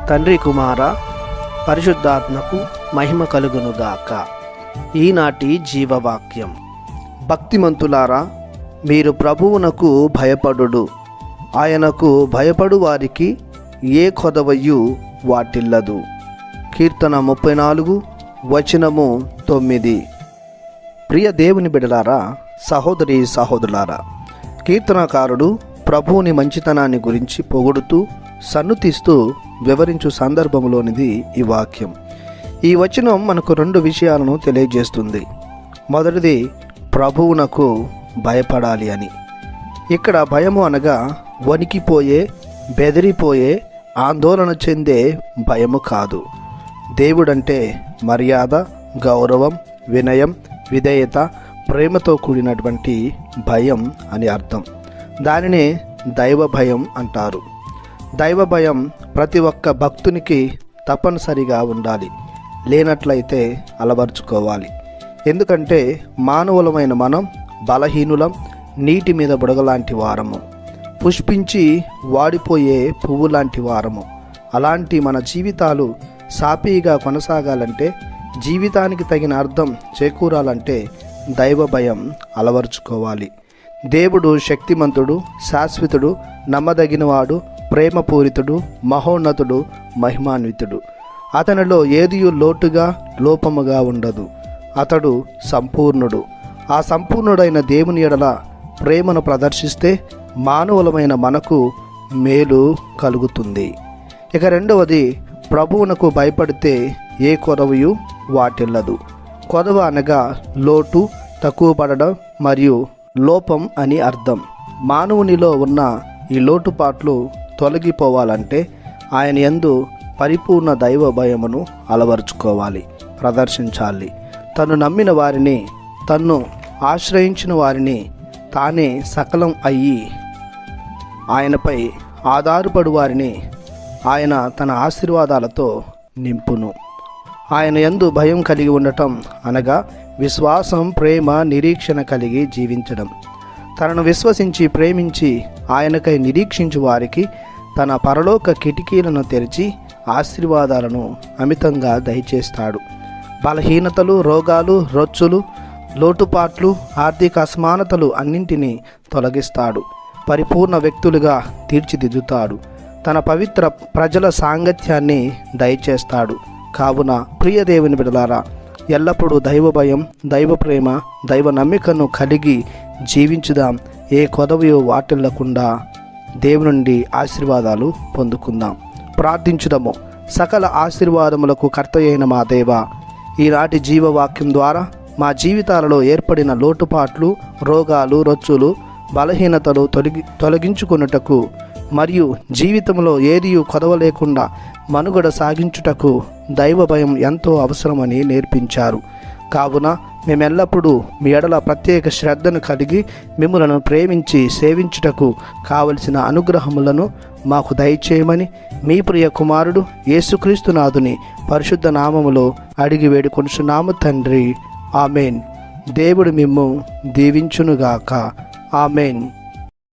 తండ్రి కుమార పరిశుద్ధాత్మకు మహిమ కలుగునుగాక. ఈనాటి జీవవాక్యం. భక్తిమంతులారా, మీరు ప్రభువునకు భయపడుడు. ఆయనకు భయపడు వారికి ఏ కొదవయు వాటిల్లదు. కీర్తన 34 వచనము 9. ప్రియ దేవుని బిడ్డలారా, సహోదరి సహోదరులారా, కీర్తనకారుడు ప్రభువుని మంచితనాన్ని గురించి పొగుడుతూ సన్నుతిస్తూ వివరించు సందర్భంలోనిది ఈ వాక్యం. ఈ వచనం మనకు 2 విషయాలను తెలియజేస్తుంది. మొదటిది, ప్రభువునకు భయపడాలి అని. ఇక్కడ భయము అనగా వణికిపోయే, బెదిరిపోయే, ఆందోళన చెందే భయము కాదు. దేవుడంటే మర్యాద, గౌరవం, వినయం, విధేయత, ప్రేమతో కూడినటువంటి భయం అని అర్థం. దానినే దైవ భయం అంటారు. దైవ భయం ప్రతి ఒక్క భక్తునికి తప్పనిసరిగా ఉండాలి. లేనట్లయితే అలవర్చుకోవాలి. ఎందుకంటే మానవులమైన మనం బలహీనులం, నీటి మీద బుడగలాంటి వారము, పుష్పించి వాడిపోయే పువ్వు లాంటి వారము. అలాంటి మన జీవితాలు సాఫీగా కొనసాగాలంటే, జీవితానికి తగిన అర్థం చేకూరాలంటే దైవ భయం అలవర్చుకోవాలి. దేవుడు శక్తిమంతుడు, శాశ్వతుడు, నమ్మదగినవాడు, ప్రేమపూరితుడు, మహోన్నతుడు, మహిమాన్వితుడు. అతనిలో ఏదియు లోటుగా, లోపముగా ఉండదు. అతడు సంపూర్ణుడు. ఆ సంపూర్ణుడైన దేవుని ఎడల ప్రేమను ప్రదర్శిస్తే మానవులమైన మనకు మేలు కలుగుతుంది. ఇక రెండవది, ప్రభువునకు భయపడితే ఏ కొదవయు వాటిల్లదు. కొదవ అనగా లోటు, తక్కువ పడడం మరియు లోపం అని అర్థం. మానవునిలో ఉన్న ఈ లోటుపాట్లు తొలగిపోవాలంటే ఆయన యందు పరిపూర్ణ దైవ భయమును అలవరుచుకోవాలి, ప్రదర్శించాలి. తను నమ్మిన వారిని, తన్ను ఆశ్రయించిన వారిని తానే సకలం అయ్యి ఆయనపై ఆధారపడు వారిని ఆయన తన ఆశీర్వాదాలతో నింపును. ఆయన యందు భయం కలిగి ఉండటం అనగా విశ్వాసం, ప్రేమ, నిరీక్షణ కలిగి జీవించడం. తనను విశ్వసించి ప్రేమించి ఆయనకై నిరీక్షించు వారికి తన పరలోక కిటికీలను తెరిచి ఆశీర్వాదాలను అమితంగా దయచేస్తాడు. బలహీనతలు, రోగాలు, రొచ్చులు, లోటుపాట్లు, ఆర్థిక అసమానతలు అన్నింటినీ తొలగిస్తాడు. పరిపూర్ణ వ్యక్తులుగా తీర్చిదిద్దుతాడు. తన పవిత్ర ప్రజల సాంగత్యాన్ని దయచేస్తాడు. కావున ప్రియ దేవుని బిడ్డలారా, ఎల్లప్పుడూ దైవ భయం, దైవ ప్రేమ, దైవ నమ్మికను కలిగి జీవించుదాం. ఏ కొదవయో వాటిల్లకుండా దేవుని నుండి ఆశీర్వాదాలు పొందుకుందాం. ప్రార్థించుదాము. సకల ఆశీర్వాదములకు కర్త అయిన మా దేవ, ఈనాటి జీవవాక్యం ద్వారా మా జీవితాలలో ఏర్పడిన లోటుపాట్లు, రోగాలు, రొచ్చులు, బలహీనతలు తొలగించుకొనుటకు మరియు జీవితంలో ఏదియు కొదవ లేకుండా మనుగడ సాగించుటకు దైవ భయం ఎంతో అవసరమని నేర్పించారు. కావున మేమెల్లప్పుడూ మీ ఎడల ప్రత్యేక శ్రద్ధను కలిగి మిమ్ములను ప్రేమించి సేవించుటకు కావలసిన అనుగ్రహములను మాకు దయచేయమని మీ ప్రియ కుమారుడు యేసుక్రీస్తునాథుని పరిశుద్ధ నామములో అడిగి వేడుకొనుచున్నాము తండ్రి. ఆమెన్. దేవుడు మిమ్ము దీవించునుగాక. ఆమెన్.